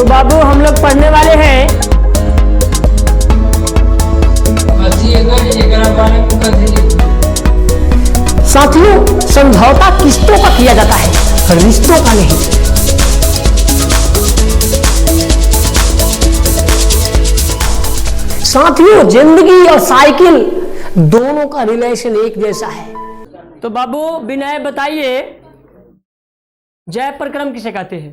तो बाबू हम लोग पढ़ने वाले हैं साथियों, समझौता किस्तों का किया जाता है, रिश्तों का नहीं। साथियों, जिंदगी और साइकिल दोनों का रिलेशन एक जैसा है। तो बाबू विनय बताइए, जय प्रक्रम किसे कहते हैं?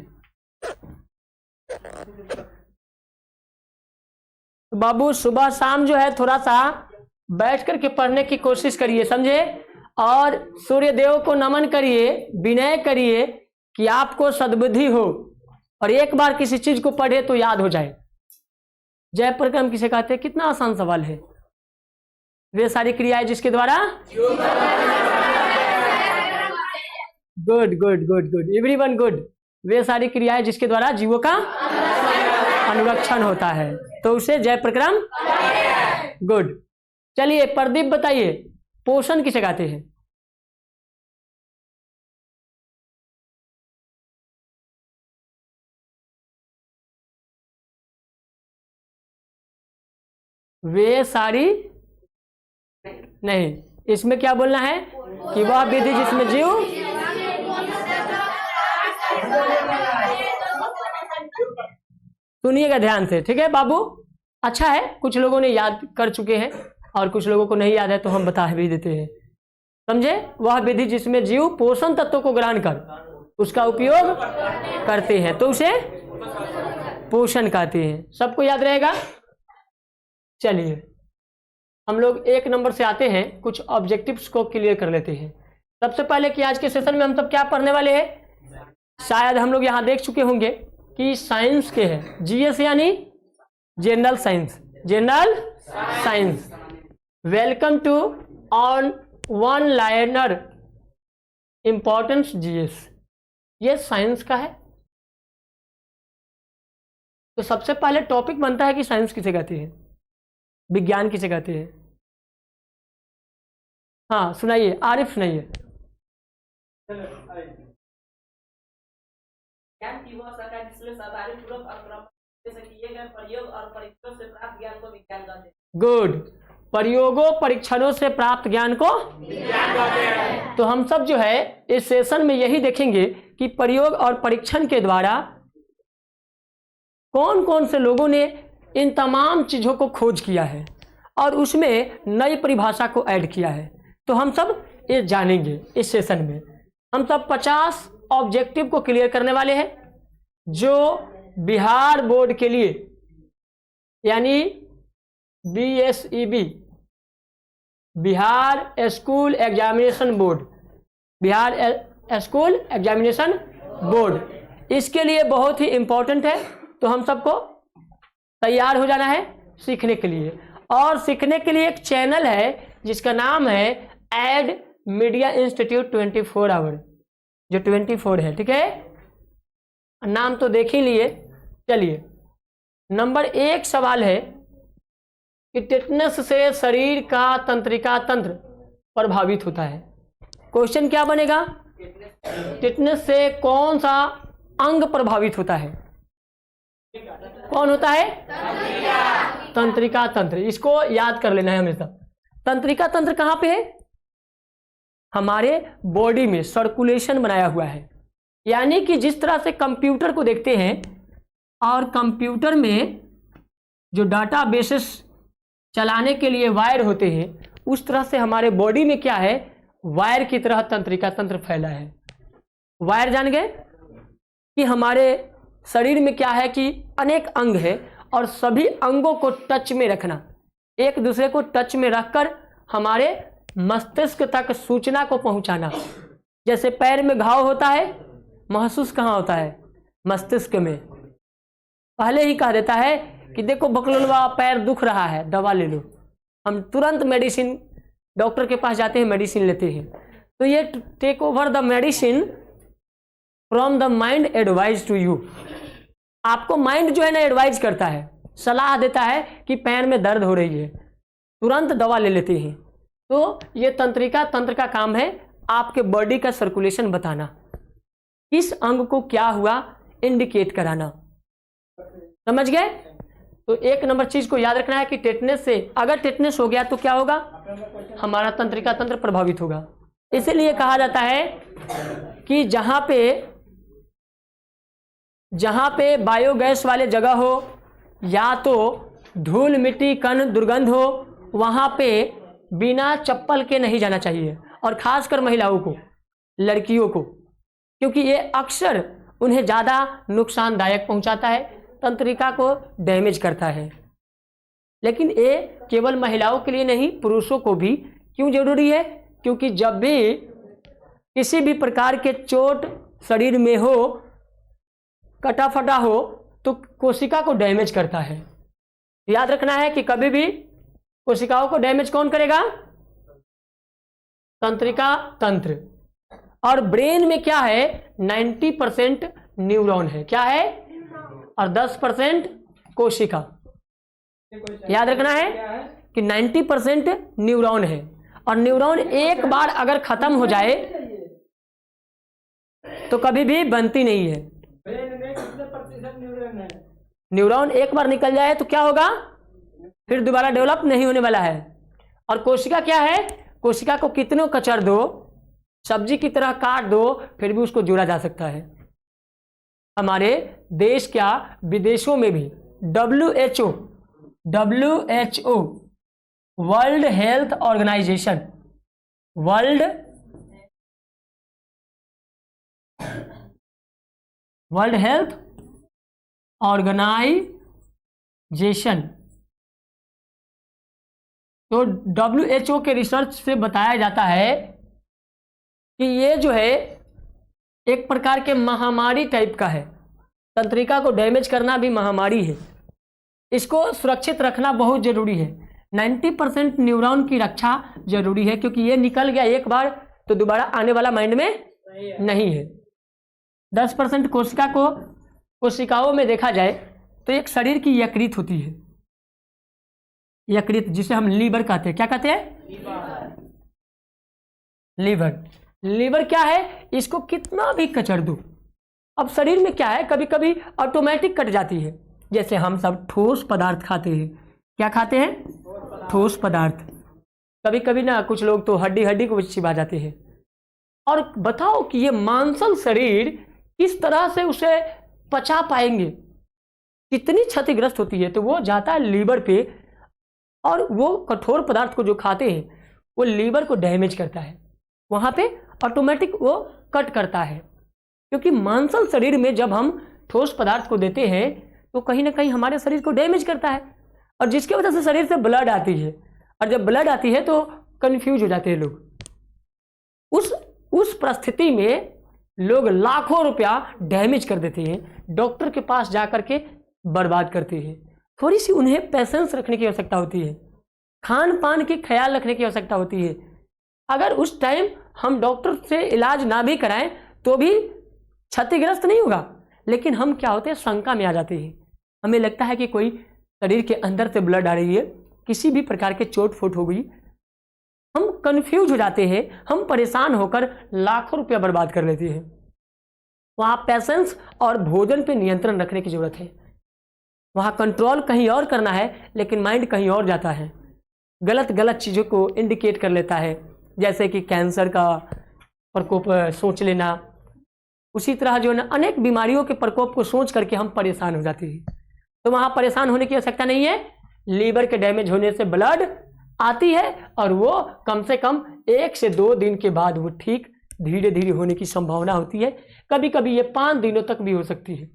तो बाबू सुबह शाम जो है थोड़ा सा बैठ करके पढ़ने की कोशिश करिए, समझे? और सूर्य देव को नमन करिए, विनय करिए कि आपको सद्बुद्धि हो और एक बार किसी चीज को पढ़े तो याद हो जाए। जय प्रक्रम किसे कहते हैं? कितना आसान सवाल है। वे सारी क्रियाएं जिसके द्वारा good good good good everyone good. वे सारी क्रियाएं जिसके द्वारा जीवों का अनुरक्षण होता है, तो उसे जय प्रक्रम। गुड। चलिए प्रदीप बताइए, पोषण किसे कहते हैं? वे सारी नहीं, इसमें क्या बोलना है कि वह विधि जिसमें जीव सुनिएगा ध्यान से, ठीक है बाबू? अच्छा है, कुछ लोगों ने याद कर चुके हैं और कुछ लोगों को नहीं याद है, तो हम बता भी देते हैं, समझे? वह विधि जिसमें जीव पोषण तत्वों को ग्रहण कर उसका उपयोग करते हैं, तो उसे पोषण कहते हैं। सबको याद रहेगा? चलिए हम लोग एक नंबर से आते हैं, कुछ ऑब्जेक्टिव्स को क्लियर कर लेते हैं। सबसे पहले कि आज के सेशन में हम सब क्या पढ़ने वाले हैं? शायद हम लोग यहाँ देख चुके होंगे कि साइंस के हैं, जीएस यानी general science, general science. Welcome to on one liner importance GS, ये साइंस का है। तो सबसे पहले टॉपिक बनता है कि साइंस किसे कहती है, विज्ञान किसे कहते हैं? हाँ सुनाइए, आरिफ सुनाइए। गुड। प्रयोगों परीक्षणों से प्राप्त ज्ञान को विज्ञान कहते हैं। तो हम सब जो है इस सेशन में यही देखेंगे कि प्रयोग और परीक्षण के द्वारा कौन कौन से लोगों ने इन तमाम चीजों को खोज किया है और उसमें नई परिभाषा को ऐड किया है। तो हम सब ये जानेंगे इस सेशन में। हम सब 50 ऑब्जेक्टिव को क्लियर करने वाले हैं, जो बिहार बोर्ड के लिए यानी BSEB, Bihar school examination board, Bihar school examination board, इसके लिए बहुत ही इंपॉर्टेंट है। तो हम सबको तैयार हो जाना है सीखने के लिए। और सीखने के लिए एक चैनल है जिसका नाम है एड मीडिया इंस्टीट्यूट 24 आवर, जो 24 है, ठीक है? नाम तो देख ही लिए। चलिए नंबर 1 सवाल है कि टिटनेस से शरीर का तंत्रिका तंत्र प्रभावित होता है। क्वेश्चन क्या बनेगा? टिटनेस से कौन सा अंग प्रभावित होता है? कौन होता है? तंत्रिका तंत्र। इसको याद कर लेना है हमेशा। तंत्रिका तंत्र कहां पे है? हमारे बॉडी में सर्कुलेशन बनाया हुआ है। यानी कि जिस तरह से कंप्यूटर को देखते हैं और कंप्यूटर में जो डाटा बेसिस चलाने के लिए वायर होते हैं, उस तरह से हमारे बॉडी में क्या है, वायर की तरह तंत्रिका तंत्र फैला है। वायर जान गए कि हमारे शरीर में क्या है कि अनेक अंग है और सभी अंगों को टच में रखना, एक दूसरे को टच में रखकर हमारे मस्तिष्क तक सूचना को पहुंचाना। जैसे पैर में घाव होता है, महसूस कहाँ होता है? मस्तिष्क में। पहले ही कह देता है कि देखो बकलोलवा पैर दुख रहा है, दवा ले लो। हम तुरंत मेडिसिन, डॉक्टर के पास जाते हैं, मेडिसिन लेते हैं। तो ये take over the medicine from the mind advise to you. आपको माइंड जो है ना एडवाइज करता है, सलाह देता है कि पैर में दर्द हो रही है, तुरंत दवा ले लेते हैं। तो ये तंत्रिका तंत्र का काम है आपके बॉडी का सर्कुलेशन बताना, किस अंग को क्या हुआ इंडिकेट कराना। समझ गए? तो एक नंबर चीज को याद रखना है कि टेटनेस से, अगर टेटनेस हो गया तो क्या होगा, हमारा तंत्रिका तंत्र प्रभावित होगा। इसीलिए कहा जाता है कि जहां पे बायोगैस वाले जगह हो या तो धूल मिट्टी कण दुर्गंध हो, वहां पे बिना चप्पल के नहीं जाना चाहिए, और खासकर महिलाओं को, लड़कियों को, क्योंकि ये अक्सर उन्हें ज़्यादा नुकसानदायक पहुंचाता है, तंत्रिका को डैमेज करता है। लेकिन ये केवल महिलाओं के लिए नहीं, पुरुषों को भी क्यों जरूरी है? क्योंकि जब भी किसी भी प्रकार के चोट शरीर में हो, कटा फटा हो, तो कोशिका को डैमेज करता है। याद रखना है कि कभी भी कोशिकाओं को डैमेज कौन करेगा? तंत्रिका तंत्र। और ब्रेन में क्या है, 90% न्यूरॉन है, क्या है, और 10% कोशिका। याद रखना है कि 90% न्यूरॉन है, और न्यूरॉन एक बार अगर खत्म हो जाए तो कभी भी बनती नहीं है। न्यूरॉन एक बार निकल जाए तो क्या होगा, फिर दोबारा डेवलप नहीं होने वाला है। और कोशिका क्या है, कोशिका को कितनों कचर दो, सब्जी की तरह काट दो, फिर भी उसको जोड़ा जा सकता है। हमारे देश क्या, विदेशों में भी WHO world health organisation, world health organisation, तो WHO के रिसर्च से बताया जाता है कि ये जो है एक प्रकार के महामारी टाइप का है। तंत्रिका को डैमेज करना भी महामारी है, इसको सुरक्षित रखना बहुत जरूरी है। 90% न्यूरॉन की रक्षा जरूरी है, क्योंकि ये निकल गया एक बार तो दोबारा आने वाला माइंड में नहीं है। 10% कोशिकाओं में देखा जाए तो एक शरीर की यकृत होती है, यकृत, जिसे हम लीवर कहते हैं। क्या कहते हैं? लीवर क्या है, इसको कितना भी कचर दो, अब शरीर में क्या है, कभी कभी ऑटोमेटिक कट जाती है। जैसे हम सब ठोस पदार्थ खाते हैं, क्या खाते हैं, ठोस पदार्थ। कभी कभी ना कुछ लोग तो हड्डी को चिबा जाते हैं। और बताओ कि ये मांसल शरीर किस तरह से उसे पचा पाएंगे, कितनी क्षतिग्रस्त होती है। तो वो जाता है लीवर पे, और वो कठोर पदार्थ को जो खाते हैं वो लीवर को डैमेज करता है, वहां पे ऑटोमेटिक वो कट करता है। क्योंकि मांसल शरीर में जब हम ठोस पदार्थ को देते हैं तो कहीं ना कहीं हमारे शरीर को डैमेज करता है, और जिसकी वजह से शरीर से ब्लड आती है, और जब ब्लड आती है तो कंफ्यूज हो जाते हैं लोग। उस परिस्थिति में लोग लाखों रुपया डैमेज कर देते हैं, डॉक्टर के पास जाकर के बर्बाद करते हैं। थोड़ी सी उन्हें पेशेंस रखने की आवश्यकता होती है, खान पान की ख्याल रखने की आवश्यकता होती है। अगर उस टाइम हम डॉक्टर से इलाज ना भी कराएं तो भी क्षतिग्रस्त नहीं होगा, लेकिन हम क्या होते हैं, शंका में आ जाते हैं। हमें लगता है कि कोई शरीर के अंदर से ब्लड आ रही है, किसी भी प्रकार के चोट फोट हो गई, हम कंफ्यूज हो जाते हैं, हम परेशान होकर लाखों रुपया बर्बाद कर लेते हैं। वहाँ पेशेंस और भोजन पे नियंत्रण रखने की जरूरत है। वहाँ कंट्रोल कहीं और करना है, लेकिन माइंड कहीं और जाता है, गलत चीज़ों को इंडिकेट कर लेता है। जैसे कि कैंसर का प्रकोप सोच लेना, उसी तरह जो है ना अनेक बीमारियों के प्रकोप को सोच करके हम परेशान हो जाते हैं। तो वहाँ परेशान होने की आवश्यकता नहीं है। लीवर के डैमेज होने से ब्लड आती है, और वो कम से कम 1 से 2 दिन के बाद वो ठीक धीरे धीरे होने की संभावना होती है। कभी कभी ये 5 दिनों तक भी हो सकती है,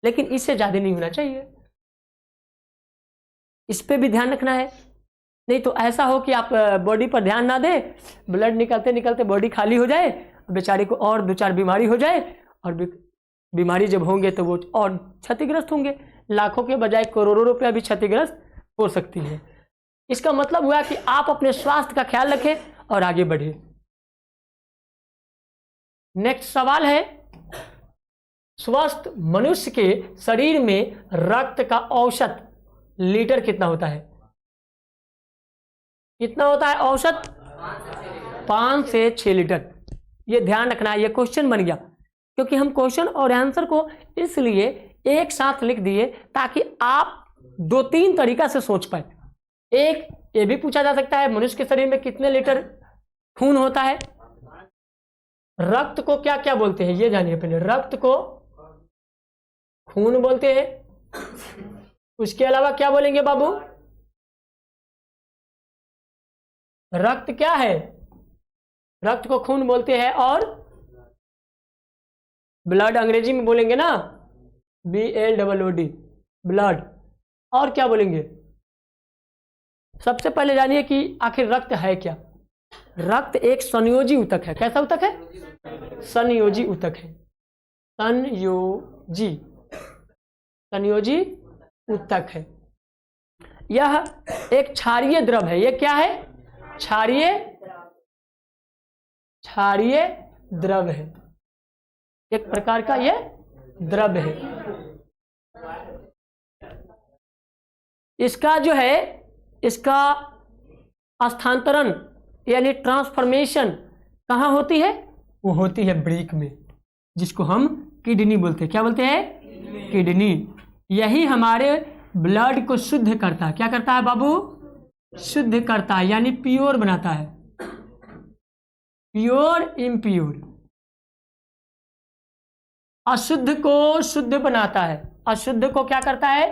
लेकिन इससे ज़्यादा नहीं होना चाहिए। इस पे भी ध्यान रखना है, नहीं तो ऐसा हो कि आप बॉडी पर ध्यान ना दें, ब्लड निकलते निकलते बॉडी खाली हो जाए, बेचारे को और 2-4 बीमारी हो जाए, और बीमारी जब होंगे तो वो और क्षतिग्रस्त होंगे। लाखों के बजाय करोड़ों रुपया भी क्षतिग्रस्त हो सकती है। इसका मतलब हुआ कि आप अपने स्वास्थ्य का ख्याल रखें और आगे बढ़े। नेक्स्ट सवाल है, स्वस्थ मनुष्य के शरीर में रक्त का औसत लीटर कितना होता है? कितना होता है औसत? 5 से 6 लीटर। ये ध्यान रखना है, ये क्वेश्चन बन गया, क्योंकि हम क्वेश्चन और आंसर को इसलिए एक साथ लिख दिए ताकि आप 2-3 तरीका से सोच पाए। एक ये भी पूछा जा सकता है, मनुष्य के शरीर में कितने लीटर खून होता है? रक्त को क्या क्या बोलते हैं ये जानिए पहले। रक्त को खून बोलते हैं, उसके अलावा क्या बोलेंगे बाबू? रक्त क्या है? रक्त को खून बोलते हैं, और ब्लड अंग्रेजी में बोलेंगे ना, BLOOD, ब्लड। और क्या बोलेंगे? सबसे पहले जानिए कि आखिर रक्त है क्या। रक्त एक संयोजी ऊतक है। कैसा ऊतक है? संयोजी ऊतक है। संयोजी ऊतक है। यह एक क्षारीय द्रव है। यह क्या है? क्षारीय द्रव है। एक प्रकार का यह द्रव है। इसका जो है, इसका स्थानांतरण यानी ट्रांसफॉर्मेशन कहाँ होती है? वो होती है ब्रेक में, जिसको हम किडनी बोलते हैं। क्या बोलते हैं? किडनी। यही हमारे ब्लड को शुद्ध करता है। क्या करता है बाबू? शुद्ध करता है, यानी प्योर बनाता है। प्योर इम्प्योर, अशुद्ध को शुद्ध बनाता है। अशुद्ध को क्या करता है?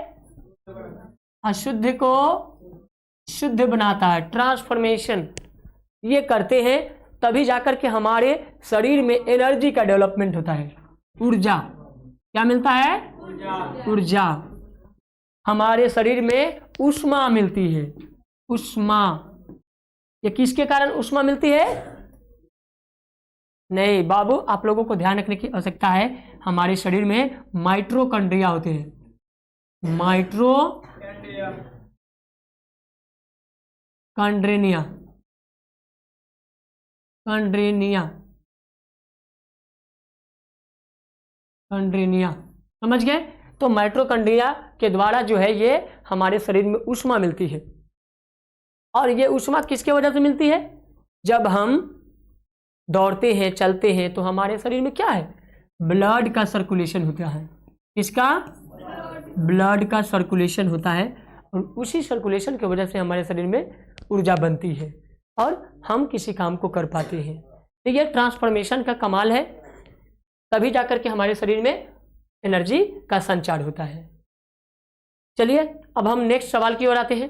अशुद्ध को शुद्ध बनाता है। ट्रांसफॉर्मेशन ये करते हैं, तभी जाकर के हमारे शरीर में एनर्जी का डेवलपमेंट होता है। ऊर्जा क्या मिलता है? ऊर्जा। हमारे शरीर में ऊष्मा मिलती है। ऊष्मा, ये किसके कारण ऊष्मा मिलती है? नहीं बाबू, आप लोगों को ध्यान रखने की आवश्यकता है। हमारे शरीर में माइटोकॉन्ड्रिया होते हैं। कंड्रेनिया समझ गए? तो माइटोकॉन्ड्रिया के द्वारा जो है ये हमारे शरीर में ऊष्मा मिलती है। और ये ऊष्मा किसके वजह से मिलती है? जब हम दौड़ते हैं, चलते हैं, तो हमारे शरीर में क्या है? ब्लड का सर्कुलेशन होता है। किसका? ब्लड का सर्कुलेशन होता है, और उसी सर्कुलेशन की वजह से हमारे शरीर में ऊर्जा बनती है और हम किसी काम को कर पाते हैं। तो ये ट्रांसफॉर्मेशन का कमाल है, तभी जाकर के हमारे शरीर में एनर्जी का संचार होता है। चलिए अब हम नेक्स्ट सवाल की ओर आते हैं।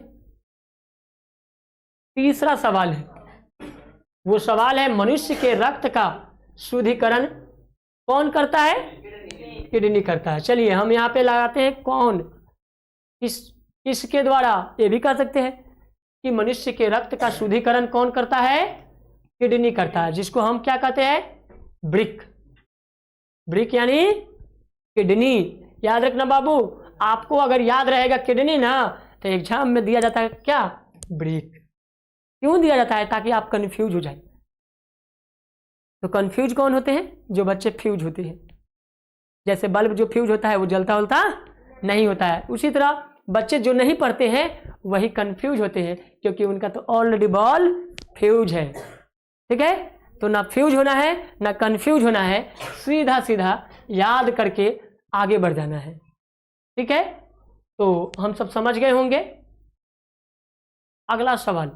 तीसरा सवाल है, वो सवाल है मनुष्य के रक्त का शुद्धिकरण कौन करता है? किडनी करता है। चलिए हम यहाँ पे लगाते हैं कौन, किसके द्वारा। ये भी कह सकते हैं कि मनुष्य के रक्त का शुद्धिकरण कौन करता है? किडनी करता है, जिसको हम क्या कहते हैं? ब्रिक। ब्रिक यानी किडनी। याद रखना बाबू, आपको अगर याद रहेगा किडनी ना, तो एग्जाम में दिया जाता है क्या? ब्रिक। क्यों दिया जाता है? ताकि आप कंफ्यूज हो जाए। तो कंफ्यूज कौन होते हैं? जो बच्चे फ्यूज होते हैं। जैसे बल्ब जो फ्यूज होता है वो जलता उलता नहीं होता है, उसी तरह बच्चे जो नहीं पढ़ते हैं वही कंफ्यूज होते हैं, क्योंकि उनका तो ऑलरेडी बॉल फ्यूज है। ठीक है? तो ना फ्यूज होना है ना कंफ्यूज होना है, सीधा सीधा याद करके आगे बढ़ जाना है। ठीक है? तो हम सब समझ गए होंगे। अगला सवाल,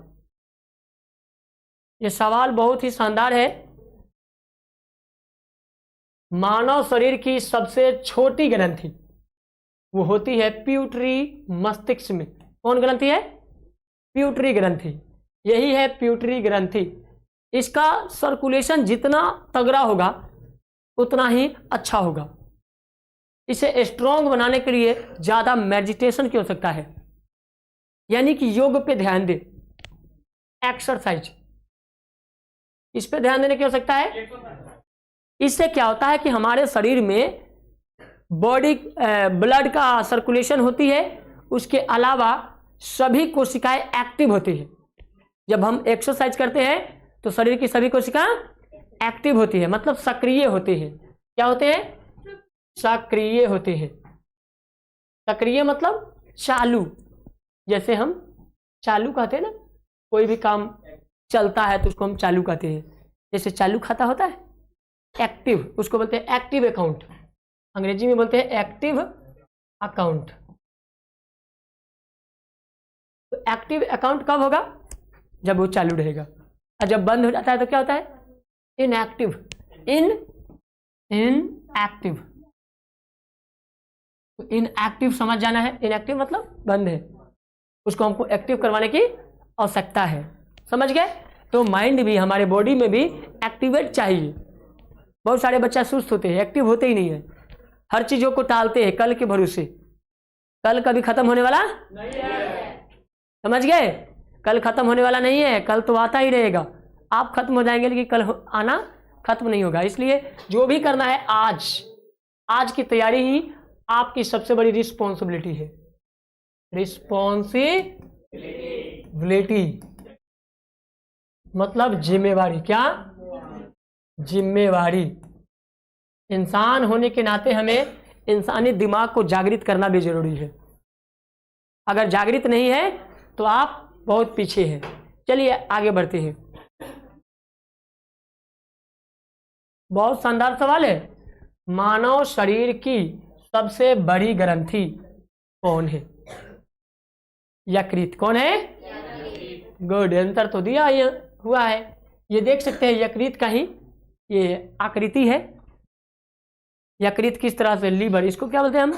ये सवाल बहुत ही शानदार है। मानव शरीर की सबसे छोटी ग्रंथि वो होती है प्यूटरी मस्तिष्क में। कौन ग्रंथि है? प्यूटरी ग्रंथि। यही है प्यूटरी ग्रंथि। इसका सर्कुलेशन जितना तगड़ा होगा उतना ही अच्छा होगा। इसे स्ट्रॉन्ग बनाने के लिए ज्यादा मेडिटेशन की आवश्यकता है, यानी कि योग पे ध्यान दे, एक्सरसाइज, इस पे ध्यान देने की आवश्यकता है। इससे क्या होता है कि हमारे शरीर में बॉडी ब्लड का सर्कुलेशन होती है, उसके अलावा सभी कोशिकाएं एक्टिव होती है। जब हम एक्सरसाइज करते हैं तो शरीर की सभी कोशिकाएं एक्टिव होती है, मतलब सक्रिय होती है। क्या होते हैं? सक्रिय होते हैं। सक्रिय मतलब चालू। जैसे हम चालू कहते हैं ना, कोई भी काम चलता है तो उसको हम चालू कहते हैं। जैसे चालू खाता होता है एक्टिव, उसको बोलते हैं एक्टिव अकाउंट। अंग्रेजी में बोलते हैं एक्टिव अकाउंट। तो एक्टिव अकाउंट कब होगा? जब वो चालू रहेगा। और जब बंद हो जाता है तो क्या होता है? इनएक्टिव। इनएक्टिव। तो इनएक्टिव समझ जाना है। इनएक्टिव मतलब बंद है, उसको हमको एक्टिव करवाने की आवश्यकता है। समझ गए? तो माइंड भी, हमारे बॉडी में भी एक्टिवेट चाहिए। बहुत सारे बच्चे सुस्त होते हैं, एक्टिव होते ही नहीं है, हर चीजों को टालते हैं कल के भरोसे। कल कभी खत्म होने वाला नहीं है। समझ गए? कल खत्म होने वाला नहीं है, कल तो आता ही रहेगा। आप खत्म हो जाएंगे लेकिन कल आना खत्म नहीं होगा। इसलिए जो भी करना है आज की तैयारी ही आपकी सबसे बड़ी रिस्पॉन्सिबिलिटी है। रिस्पॉन्सिबिलिटी मतलब जिम्मेवारी। क्या? जिम्मेवारी। इंसान होने के नाते हमें इंसानी दिमाग को जागृत करना भी जरूरी है। अगर जागृत नहीं है तो आप बहुत पीछे हैं। चलिए आगे बढ़ते हैं। बहुत शानदार सवाल है। मानव शरीर की सबसे बड़ी ग्रंथि कौन है? यकृत। कौन है? गुड, आंसर तो दिया हुआ है। ये देख सकते हैं यकृत का ही ये आकृति है। यकृत किस तरह से? लीवर, इसको क्या बोलते हैं हम?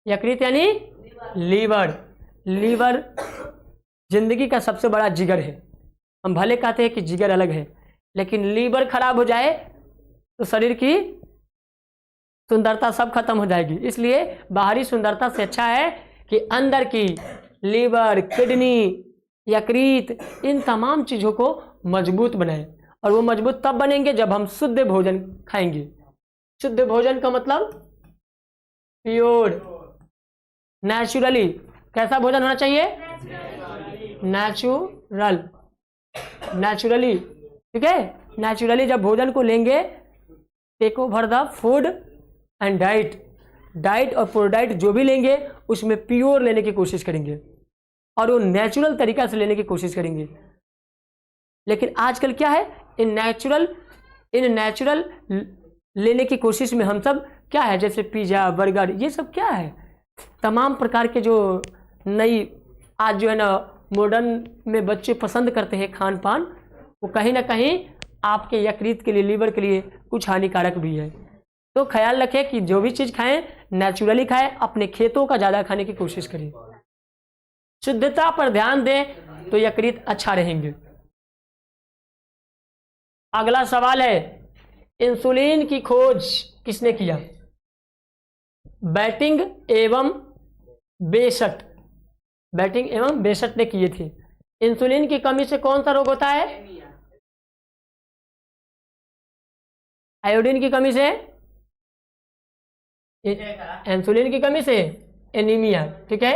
यकृत यानी लीवर। लीवर जिंदगी का सबसे बड़ा जिगर है। हम भले कहते हैं कि जिगर अलग है, लेकिन लीवर खराब हो जाए तो शरीर की सुंदरता सब खत्म हो जाएगी। इसलिए बाहरी सुंदरता से अच्छा है कि अंदर की लीवर, किडनी, यकृत, इन तमाम चीजों को मजबूत बनाएं। और वो मजबूत तब बनेंगे जब हम शुद्ध भोजन खाएंगे। शुद्ध भोजन का मतलब प्योर, नेचुरली। कैसा भोजन होना चाहिए? नेचुरली। ठीक है? नेचुरली जब भोजन को लेंगे, take over the food and diet और प्रोडाइट जो भी लेंगे उसमें प्योर लेने की कोशिश करेंगे और वो नेचुरल तरीका से लेने की कोशिश करेंगे। लेकिन आजकल क्या है? इन नेचुरल लेने की कोशिश में हम सब क्या है, जैसे पिज्जा, बर्गर, ये सब क्या है, तमाम प्रकार के जो नई आज जो है ना मॉडर्न में बच्चे पसंद करते हैं खान पान, वो कहीं ना कहीं आपके यकृत के लिए, लीवर के लिए कुछ हानिकारक भी है। तो ख्याल रखें कि जो भी चीज़ खाएं नेचुरली खाएं, अपने खेतों का ज़्यादा खाने की कोशिश करें, शुद्धता पर ध्यान दें तो यकृत अच्छा रहेंगे। अगला सवाल है, इंसुलिन की खोज किसने किया? बैटिंग एवं बेसट ने किए थे। इंसुलिन की कमी से कौन सा रोग होता है? आयोडीन की कमी से, इंसुलिन की कमी से एनीमिया। ठीक है?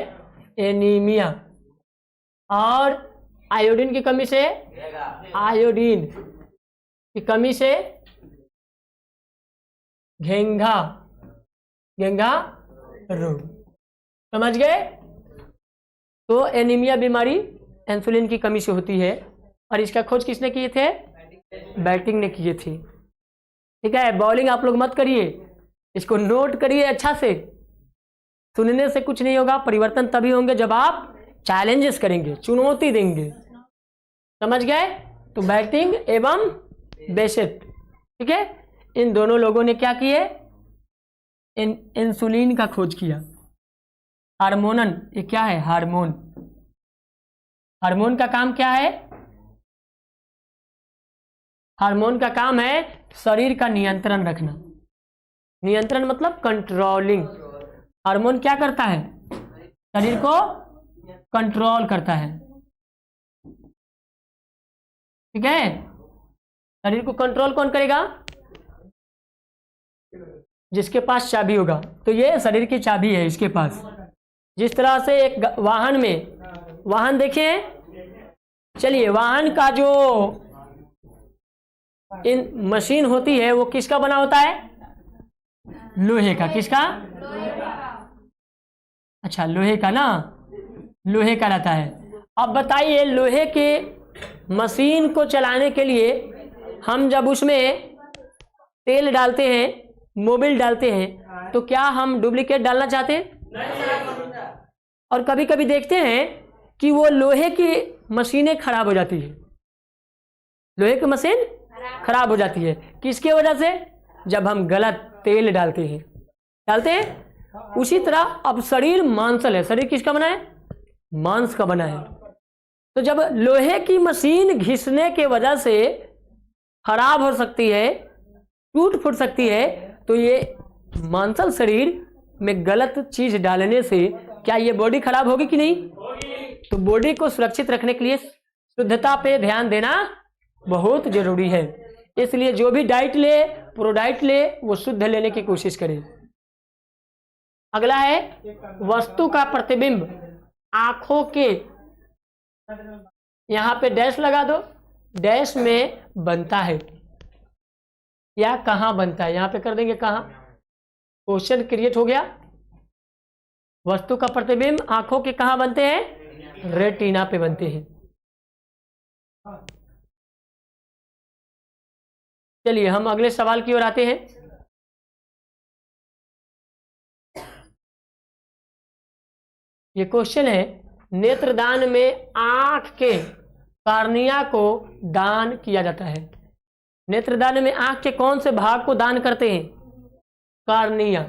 एनीमिया। और आयोडीन की कमी से, आयोडीन की कमी से घेंघा रोग। समझ गए? तो एनीमिया बीमारी इंसुलिन की कमी से होती है और इसका खोज किसने किए थे? बैटिंग ने किए थे। ठीक है? बॉलिंग आप लोग मत करिए, इसको नोट करिए अच्छा से। सुनने से कुछ नहीं होगा, परिवर्तन तभी होंगे जब आप चैलेंजेस करेंगे, चुनौती देंगे। समझ गए? तो बैटिंग एवं बेसेट, ठीक है, इन दोनों लोगों ने क्या किए? इंसुलिन का खोज किया। हार्मोनन, ये क्या है? हार्मोन का काम क्या है? हार्मोन का काम है शरीर का नियंत्रण रखना। नियंत्रण मतलब कंट्रोलिंग। हार्मोन क्या करता है? शरीर को कंट्रोल करता है। ठीक है? शरीर को कंट्रोल कौन करेगा? जिसके पास चाबी होगा। तो ये शरीर की चाबी है इसके पास। जिस तरह से एक वाहन में, वाहन देखिए, चलिए, वाहन का जो इन मशीन होती है वो किसका बना होता है? लोहे का। किसका? अच्छा, लोहे का ना, लोहे का रहता है। अब बताइए, लोहे के मशीन को चलाने के लिए हम जब उसमें तेल डालते हैं, मोबिल डालते हैं, तो क्या हम डुप्लीकेट डालना चाहते हैं? और कभी कभी देखते हैं कि वो लोहे की मशीनें खराब हो जाती है, लोहे की मशीन खराब हो जाती है किसके वजह से? जब हम गलत तेल डालते हैं। उसी तरह अब शरीर मांसल है, शरीर किसका बना है? मांस का बना है। तो जब लोहे की मशीन घिसने के वजह से खराब हो सकती है, टूट फूट सकती है, तो ये मांसल शरीर में गलत चीज डालने से क्या ये बॉडी खराब होगी कि नहीं? तो बॉडी को सुरक्षित रखने के लिए शुद्धता पे ध्यान देना बहुत जरूरी है। इसलिए जो भी डाइट ले, प्रोडाइट ले, वो शुद्ध लेने की कोशिश करें। अगला है वस्तु का प्रतिबिंब आंखों के, यहां पे डैश लगा दो, डैश में बनता है या कहां बनता है, यहां पे कर देंगे कहां। क्वेश्चन क्रिएट हो गया। वस्तु का प्रतिबिंब आंखों के कहां बनते हैं? रेटिना पे बनते हैं। चलिए हम अगले सवाल की ओर आते हैं। ये क्वेश्चन है, नेत्रदान में आंख के कार्निया को दान किया जाता है। नेत्रदान में आंख के कौन से भाग को दान करते हैं? कार्निया।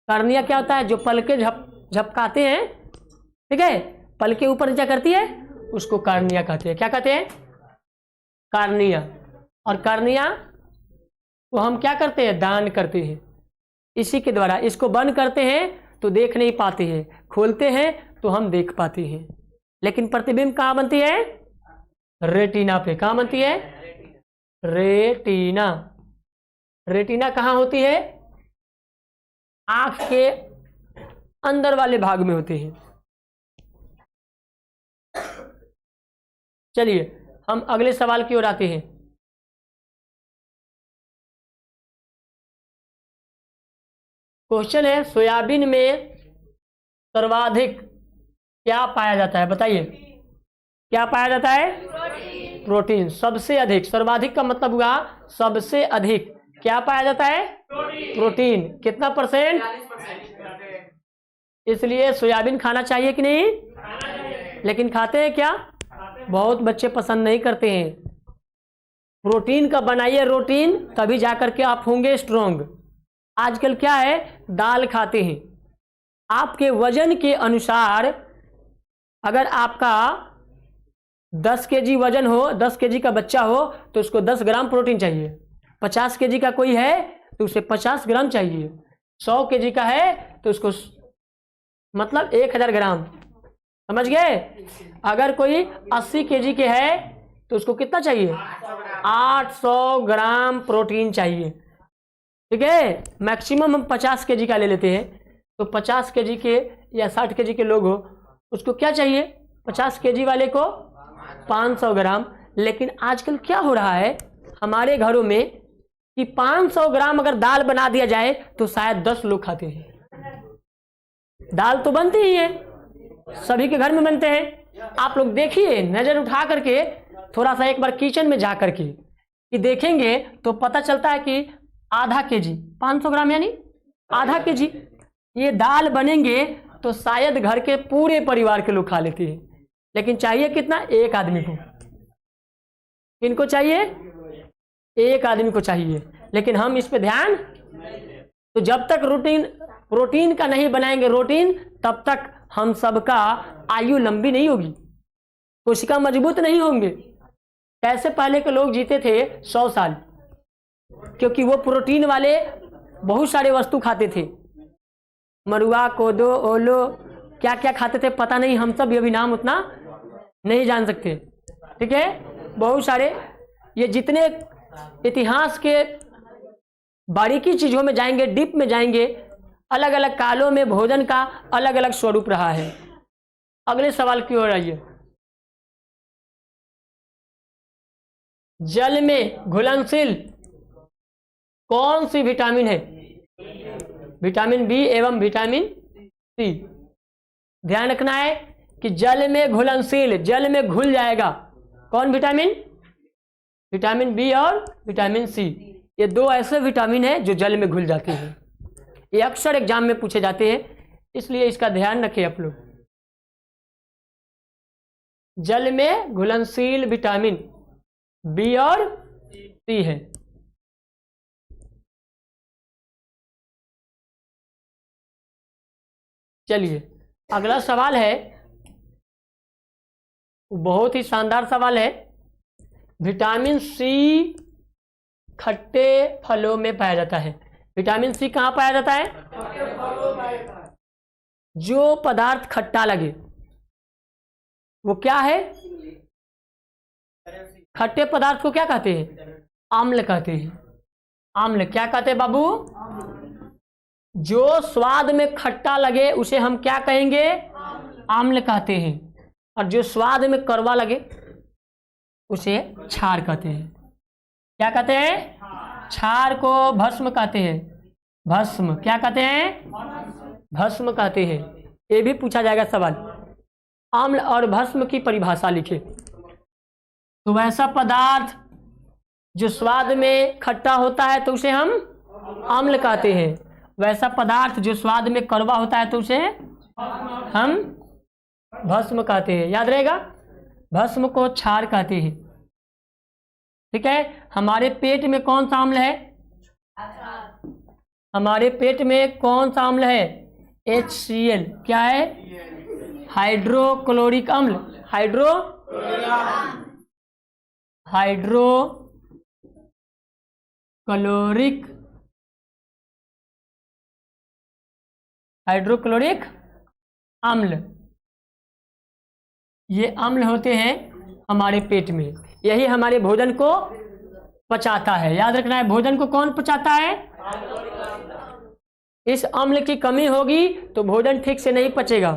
कार्निया क्या होता है? जो पलके झपकाते हैं, ठीक है, पलके ऊपर नीचे करती है, उसको कार्निया कहते हैं। क्या कहते हैं? कार्निया। और कार्निया को हम क्या करते हैं? दान करते हैं। इसी के द्वारा इसको बंद करते हैं तो देख नहीं पाते हैं, खोलते हैं तो हम देख पाते हैं। लेकिन प्रतिबिंब कहाँ बनती है? रेटिना पे। कहाँ बनती है? रेटिना। रेटिना कहाँ होती है? आंख के अंदर वाले भाग में होते हैं। चलिए हम अगले सवाल की ओर आते हैं। क्वेश्चन है, सोयाबीन में सर्वाधिक क्या पाया जाता है? बताइए क्या पाया जाता है? प्रोटीन। सबसे अधिक, सर्वाधिक का मतलब हुआ सबसे अधिक। क्या पाया जाता है? प्रोटीन। कितना परसेंट? इसलिए सोयाबीन खाना चाहिए कि नहीं? लेकिन खाते हैं क्या? बहुत बच्चे पसंद नहीं करते हैं। प्रोटीन का बनाइए रूटीन, तभी जाकर के आप होंगे स्ट्रोंग। आजकल क्या है? दाल खाते हैं। आपके वजन के अनुसार, अगर आपका 10 केजी वजन हो, 10 केजी का बच्चा हो तो उसको 10 ग्राम प्रोटीन चाहिए। 50 केजी का कोई है तो उसे 50 ग्राम चाहिए। 100 केजी का है तो उसको मतलब 1000 ग्राम। समझ गए? अगर कोई 80 केजी के है तो उसको कितना चाहिए? 800 ग्राम प्रोटीन चाहिए। ठीक है, मैक्सिमम हम 50 केजी का ले लेते हैं। तो 50 केजी के या 60 केजी के लोग हो, उसको क्या चाहिए? 50 केजी वाले को 500 ग्राम। लेकिन आजकल क्या हो रहा है हमारे घरों में कि 500 ग्राम अगर दाल बना दिया जाए तो शायद 10 लोग खाते हैं। दाल तो बनती ही है, सभी के घर में बनते हैं। आप लोग देखिए, नजर उठा करके थोड़ा सा एक बार किचन में जा करके कि देखेंगे तो पता चलता है कि आधा केजी, 500 ग्राम यानी आधा केजी ये दाल बनेंगे तो शायद घर के पूरे परिवार के लोग खा लेते हैं। लेकिन चाहिए कितना? एक आदमी को। किनको चाहिए? एक आदमी को चाहिए। लेकिन हम इस पे ध्यान, तो जब तक प्रोटीन का नहीं बनाएंगे रूटीन, तब तक हम सबका आयु लंबी नहीं होगी, कोशिका मजबूत नहीं होंगे। कैसे पहले के लोग जीते थे 100 साल, क्योंकि वो प्रोटीन वाले बहुत सारे वस्तु खाते थे। मरुआ, कोदो, ओलो, क्या क्या खाते थे पता नहीं, हम सब ये भी नाम उतना नहीं जान सकते। ठीक है, बहुत सारे, ये जितने इतिहास के बारीकी चीजों में जाएंगे, डीप में जाएंगे, अलग अलग कालों में भोजन का अलग अलग स्वरूप रहा है। अगले सवाल की ओर आइए। जल में घुलनशील कौन सी विटामिन है? विटामिन बी एवं विटामिन सी। ध्यान रखना है कि जल में घुलनशील, जल में घुल जाएगा। कौन विटामिन? विटामिन बी और विटामिन सी। ये दो ऐसे विटामिन हैं जो जल में घुल जाते हैं। ये अक्सर एग्जाम में पूछे जाते हैं, इसलिए इसका ध्यान रखें आप लोग। जल में घुलनशील विटामिन बी और सी है। चलिए अगला सवाल है, बहुत ही शानदार सवाल है। विटामिन सी खट्टे फलों में पाया जाता है। विटामिन सी कहाँ पाया जाता है? जो पदार्थ खट्टा लगे वो क्या है? खट्टे पदार्थ को क्या कहते हैं? अम्ल कहते हैं। अम्ल क्या कहते हैं बाबू? जो स्वाद में खट्टा लगे उसे हम क्या कहेंगे? अम्ल कहते हैं। और जो स्वाद में कड़वा लगे उसे क्षार कहते हैं। क्या कहते हैं? क्षार को भस्म कहते हैं। भस्म क्या कहते हैं? भस्म कहते हैं। ये भी पूछा जाएगा सवाल। अम्ल और भस्म की परिभाषा लिखे। तो वैसा पदार्थ जो स्वाद में खट्टा होता है तो उसे हम अम्ल कहते हैं। वैसा पदार्थ जो स्वाद में कड़वा होता है तो उसे हम भस्म कहते हैं। याद रहेगा, भस्म को क्षार कहते हैं। ठीक है। हमारे पेट में कौन सा अम्ल है? हमारे पेट में कौन सा अम्ल है? HCl। क्या है? हाइड्रोक्लोरिक अम्ल। हाइड्रोक्लोरिक अम्ल। ये अम्ल होते हैं हमारे पेट में। यही हमारे भोजन को पचाता है। याद रखना है, भोजन को कौन पचाता है? इस अम्ल की कमी होगी तो भोजन ठीक से नहीं पचेगा,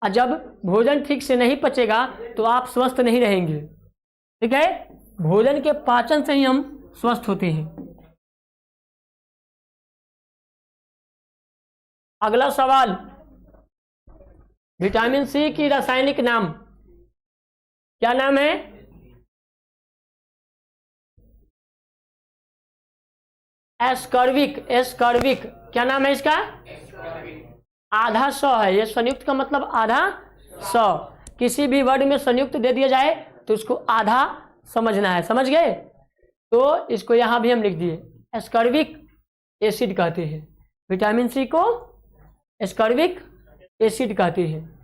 और जब भोजन ठीक से नहीं पचेगा तो आप स्वस्थ नहीं रहेंगे। ठीक है। भोजन के पाचन से ही हम स्वस्थ होते हैं। अगला सवाल, विटामिन सी की रासायनिक नाम क्या नाम है? एस्कर्विक। क्या नाम है इसका? आधा सौ है। ये संयुक्त का मतलब आधा सौ। किसी भी वर्ड में संयुक्त दे दिया जाए तो उसको आधा समझना है। समझ गए? तो इसको यहां भी हम लिख दिए, एस्कर्विक एसिड कहते हैं। विटामिन सी को एस्कर्विक एसिड कहते हैं।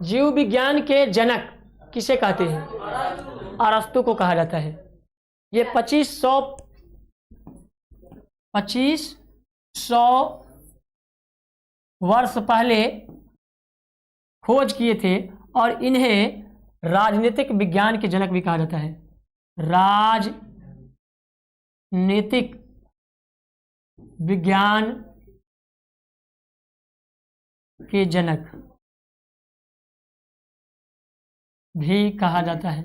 जीव विज्ञान के जनक किसे कहते हैं? अरस्तु को कहा जाता है। ये 2500 वर्ष पहले खोज किए थे और इन्हें राजनीतिक विज्ञान के जनक भी कहा जाता है। राजनीतिक विज्ञान के जनक भी कहा जाता है।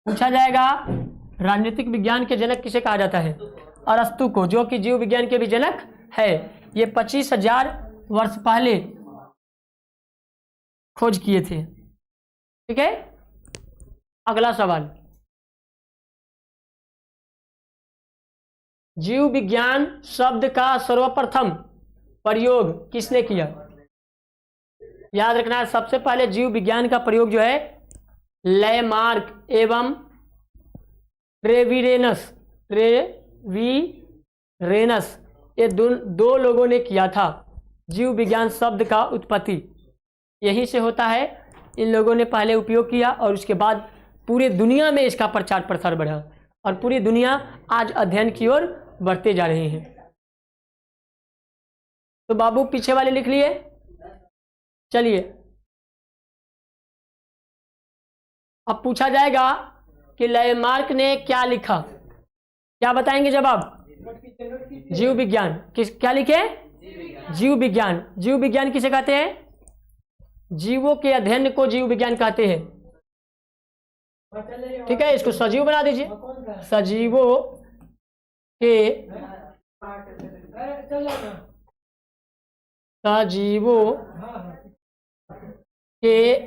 पूछा जाएगा राजनीतिक विज्ञान के जनक किसे कहा जाता है? अरस्तु को, जो कि जीव विज्ञान के भी जनक है। ये 25,000 वर्ष पहले खोज किए थे। ठीक है। अगला सवाल, जीव विज्ञान शब्द का सर्वप्रथम प्रयोग किसने किया? याद रखना है, सबसे पहले जीव विज्ञान का प्रयोग जो है लैमार्क एवं ट्रेविरेनस ये दो लोगों ने किया था। जीव विज्ञान शब्द का उत्पत्ति यहीं से होता है। इन लोगों ने पहले उपयोग किया और उसके बाद पूरे दुनिया में इसका प्रचार प्रसार बढ़ा और पूरी दुनिया आज अध्ययन की ओर बढ़ते जा रहे हैं। तो बाबू पीछे वाले लिख लिए। चलिए अब पूछा जाएगा कि लैमार्क ने क्या लिखा। क्या बताएंगे जवाब? जीव विज्ञान। क्या लिखे? जीव विज्ञान। जीव विज्ञान किसे कहते हैं? जीवों के अध्ययन को जीव विज्ञान कहते हैं। ठीक है, इसको सजीव बना दीजिए। सजीवों के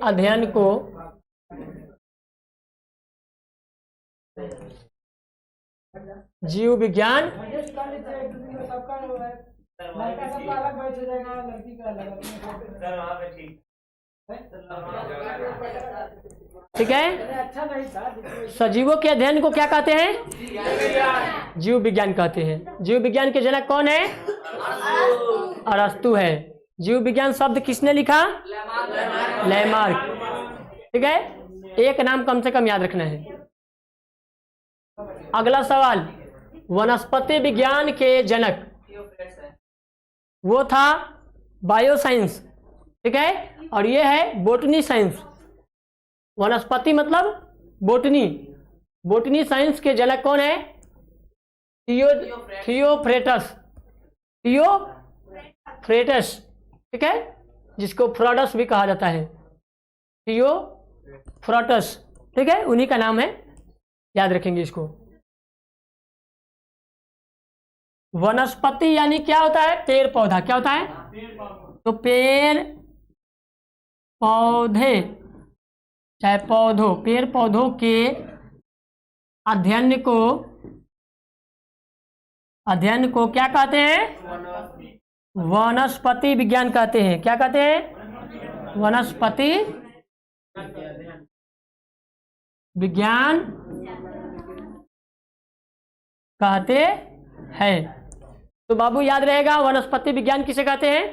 अध्ययन को जीव विज्ञान ठीक है। सजीवों के अध्ययन को क्या कहते हैं? जीव विज्ञान कहते हैं। जीव विज्ञान के जनक कौन है? अरस्तु है। जीव विज्ञान शब्द किसने लिखा? लैमार्क। ठीक है, एक नाम कम से कम याद रखना है। अगला सवाल, वनस्पति विज्ञान के जनक वो था बायोसाइंस। ठीक है, और ये है बोटनी साइंस। वनस्पति मतलब बोटनी। बोटनी साइंस के जनक कौन है? थियोफ्रेटस। थियोफ्रेटस, ठीक है, जिसको फ्रॉडस भी कहा जाता है। थियोफ्रेटस, ठीक है, उन्हीं का नाम है, याद रखेंगे इसको। वनस्पति यानी क्या होता है? पेड़ पौधा। क्या होता है? तो पेड़ पौधे, चाहे पौधों, पेड़ पौधों के अध्ययन को क्या कहते हैं? वनस्पति विज्ञान कहते हैं। क्या कहते हैं? वनस्पति विज्ञान कहते हैं। तो बाबू याद रहेगा, वनस्पति विज्ञान किसे कहते हैं?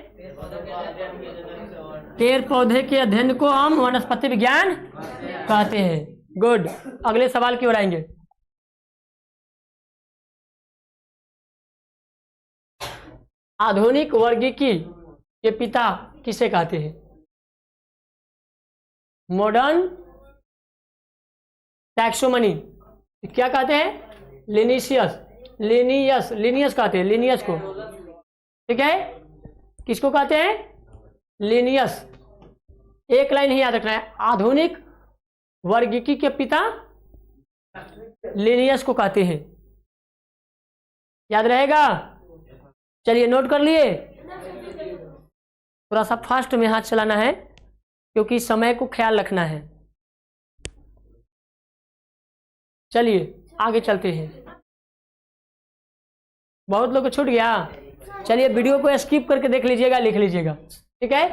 पेड़ पौधे के अध्ययन को हम वनस्पति विज्ञान कहते हैं। गुड। अगले सवाल की ओर आएंगे। आधुनिक वर्गीकी के पिता किसे कहते हैं? मॉडर्न टैक्सोनॉमी क्या कहते हैं? लिनियस कहते हैं, लिनियस को। ठीक है, किसको कहते हैं? लिनियस। एक लाइन ही याद रखना है, आधुनिक वर्गीकी के पिता लिनियस को कहते हैं। याद रहेगा? चलिए नोट कर लिए। थोड़ा सा फास्ट में हाथ चलाना है क्योंकि समय को ख्याल रखना है। चलिए आगे चलते हैं। बहुत लोग को छूट गया। चलिए वीडियो को स्किप करके देख लीजिएगा, लिख लीजिएगा। ठीक है।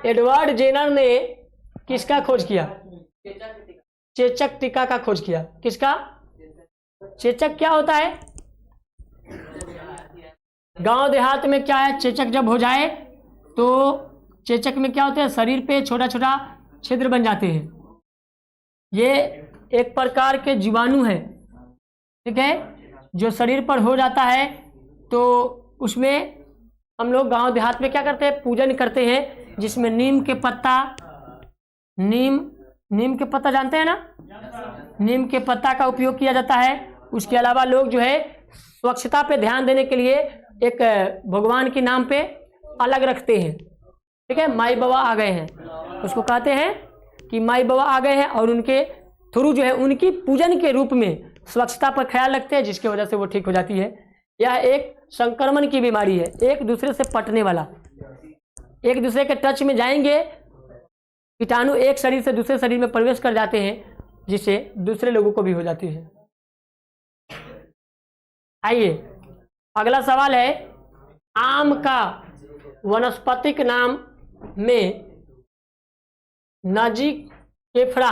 एडवर्ड जेनर ने किसका खोज किया? चेचक टीका का खोज किया। किसका? चेचक क्या होता है? गांव देहात में क्या है, चेचक जब हो जाए तो चेचक में क्या होता है, शरीर पे छोटा छोटा छिद्र बन जाते हैं। ये एक प्रकार के जीवाणु है, ठीक है, जो शरीर पर हो जाता है तो उसमें हम लोग गांव देहात में क्या करते हैं, पूजन करते हैं, जिसमें नीम के पत्ता, नीम के पत्ता जानते हैं ना, नीम के पत्ता का उपयोग किया जाता है। उसके अलावा लोग जो है स्वच्छता पे ध्यान देने के लिए एक भगवान के नाम पे अलग रखते हैं। ठीक है, माई बाबा आ गए हैं, उसको कहते हैं कि माई बाबा आ गए हैं, और उनके थ्रू जो है उनकी पूजन के रूप में स्वच्छता पर ख्याल रखते हैं, जिसकी वजह से वो ठीक हो जाती है। यह एक संक्रमण की बीमारी है, एक दूसरे से पटने वाला। एक दूसरे के टच में जाएंगे, कीटाणु एक शरीर से दूसरे शरीर में प्रवेश कर जाते हैं, जिससे दूसरे लोगों को भी हो जाती है। आइए अगला सवाल है, आम का वनस्पतिक नाम में नजीकेफ्रा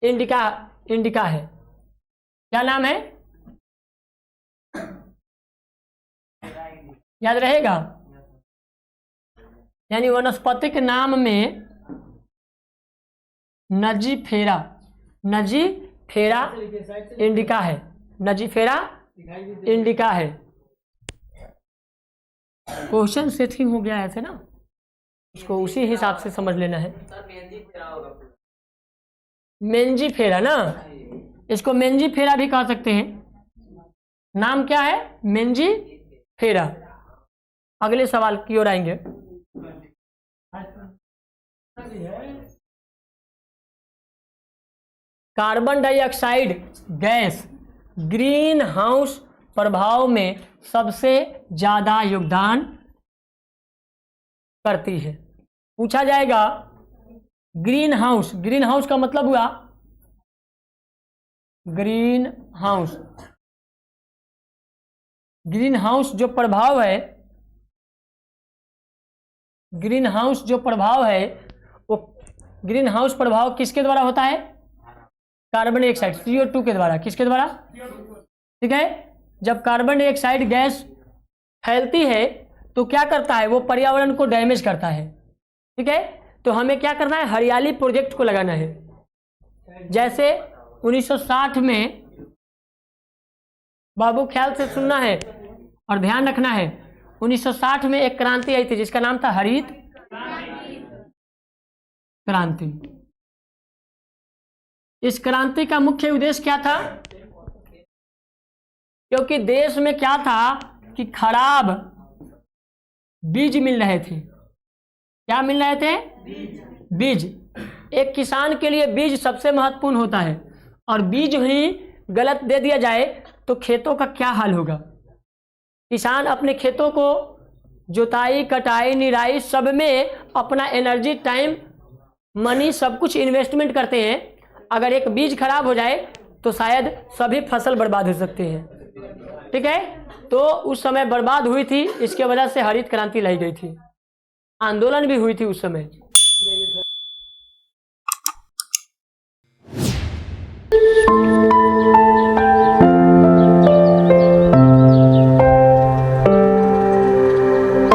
इंडिका है। क्या नाम है? याद रहेगा? यानी वनस्पतिक नाम में नजीफेरा इंडिका है। नजीफेरा इंडिका है। क्वेश्चन सेटिंग हो गया ऐसे ना, इसको उसी हिसाब से समझ लेना है। मेंजीफेरा ना, इसको मेंजीफेरा भी कह सकते हैं। नाम क्या है? मेंजीफेरा। अगले सवाल की ओर आएंगे। Carbon dioxide gas green house प्रभाव में सबसे ज्यादा योगदान करती है। पूछा जाएगा ग्रीन हाउस का मतलब हुआ ग्रीन हाउस। ग्रीन हाउस जो प्रभाव है, ग्रीन हाउस जो प्रभाव है वो ग्रीन हाउस प्रभाव किसके द्वारा होता है? कार्बन डाइऑक्साइड CO2 के द्वारा। किसके द्वारा? ठीक है। जब कार्बन डाइऑक्साइड गैस फैलती है तो क्या करता है? वो पर्यावरण को डैमेज करता है। ठीक है। तो हमें क्या करना है? हरियाली प्रोजेक्ट को लगाना है। जैसे 1960 में, बाबू ख्याल से सुनना है और ध्यान रखना है, 1960 में एक क्रांति आई थी जिसका नाम था हरित क्रांति। इस क्रांति का मुख्य उद्देश्य क्या था? क्योंकि देश में क्या था कि खराब बीज मिल रहे थे। क्या मिल रहे थे? बीज। एक किसान के लिए बीज सबसे महत्वपूर्ण होता है, और बीज ही गलत दे दिया जाए तो खेतों का क्या हाल होगा। किसान अपने खेतों को जुताई, कटाई, निराई सब में अपना एनर्जी, टाइम, मनी सब कुछ इन्वेस्टमेंट करते हैं। अगर एक बीज खराब हो जाए तो शायद सभी फसल बर्बाद हो सकते हैं। ठीक है। तो उस समय बर्बाद हुई थी, इसके वजह से हरित क्रांति लाई गई थी, आंदोलन भी हुई थी उस समय।